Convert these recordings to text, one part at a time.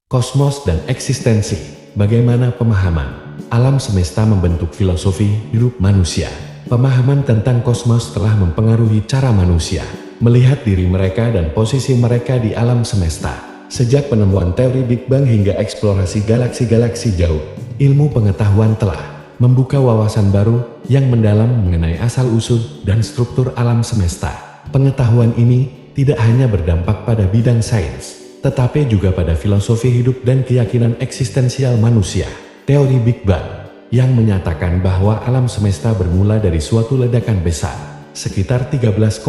Kosmos dan eksistensi. Bagaimana pemahaman alam semesta membentuk filosofi hidup manusia. Pemahaman tentang kosmos telah mempengaruhi cara manusia melihat diri mereka dan posisi mereka di alam semesta. Sejak penemuan teori Big Bang hingga eksplorasi galaksi-galaksi jauh, ilmu pengetahuan telah membuka wawasan baru yang mendalam mengenai asal-usul dan struktur alam semesta. Pengetahuan ini tidak hanya berdampak pada bidang sains, tetapi juga pada filosofi hidup dan keyakinan eksistensial manusia. Teori Big Bang yang menyatakan bahwa alam semesta bermula dari suatu ledakan besar sekitar 13,8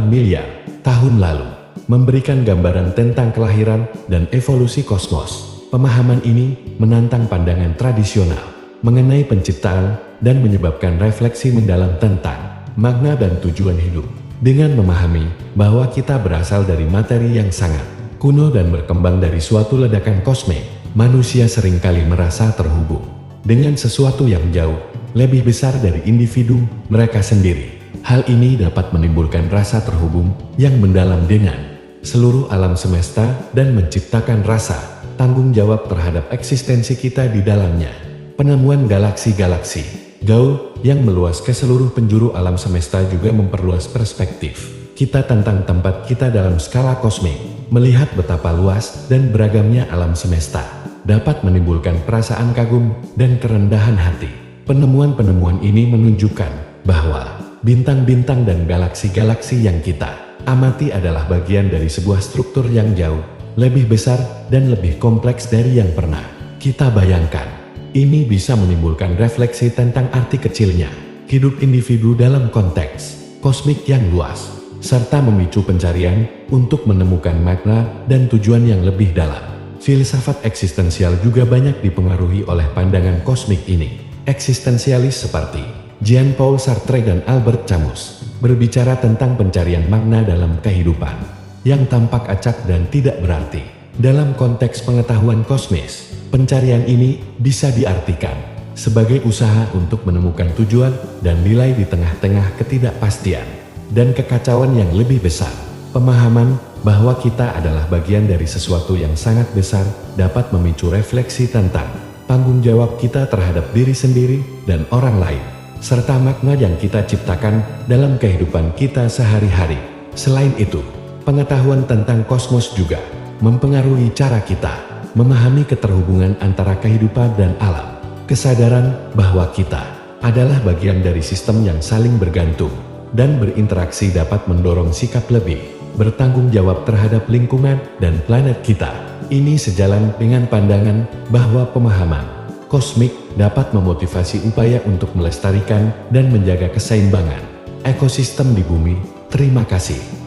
miliar tahun lalu, memberikan gambaran tentang kelahiran dan evolusi kosmos. Pemahaman ini menantang pandangan tradisional mengenai penciptaan dan menyebabkan refleksi mendalam tentang makna dan tujuan hidup. Dengan memahami bahwa kita berasal dari materi yang sangat kuno dan berkembang dari suatu ledakan kosmik, manusia seringkali merasa terhubung dengan sesuatu yang jauh lebih besar dari individu mereka sendiri. Hal ini dapat menimbulkan rasa terhubung yang mendalam dengan seluruh alam semesta dan menciptakan rasa tanggung jawab terhadap eksistensi kita di dalamnya. Penemuan galaksi-galaksi gaul yang meluas ke seluruh penjuru alam semesta juga memperluas perspektif kita tentang tempat kita dalam skala kosmik. Melihat betapa luas dan beragamnya alam semesta dapat menimbulkan perasaan kagum dan kerendahan hati. Penemuan-penemuan ini menunjukkan bahwa bintang-bintang dan galaksi-galaksi yang kita amati adalah bagian dari sebuah struktur yang jauh lebih besar dan lebih kompleks dari yang pernah kita bayangkan. Ini bisa menimbulkan refleksi tentang arti kecilnya hidup individu dalam konteks kosmik yang luas, serta memicu pencarian untuk menemukan makna dan tujuan yang lebih dalam. Filsafat eksistensial juga banyak dipengaruhi oleh pandangan kosmik ini. Eksistensialis seperti Jean-Paul Sartre dan Albert Camus berbicara tentang pencarian makna dalam kehidupan yang tampak acak dan tidak berarti. Dalam konteks pengetahuan kosmis, pencarian ini bisa diartikan sebagai usaha untuk menemukan tujuan dan nilai di tengah-tengah ketidakpastian dan kekacauan yang lebih besar. Pemahaman bahwa kita adalah bagian dari sesuatu yang sangat besar dapat memicu refleksi tentang tanggung jawab kita terhadap diri sendiri dan orang lain, serta makna yang kita ciptakan dalam kehidupan kita sehari-hari. Selain itu, pengetahuan tentang kosmos juga mempengaruhi cara kita memahami keterhubungan antara kehidupan dan alam. Kesadaran bahwa kita adalah bagian dari sistem yang saling bergantung dan berinteraksi dapat mendorong sikap lebih bertanggung jawab terhadap lingkungan dan planet kita. Ini sejalan dengan pandangan bahwa pemahaman kosmik dapat memotivasi upaya untuk melestarikan dan menjaga keseimbangan ekosistem di bumi. Terima kasih.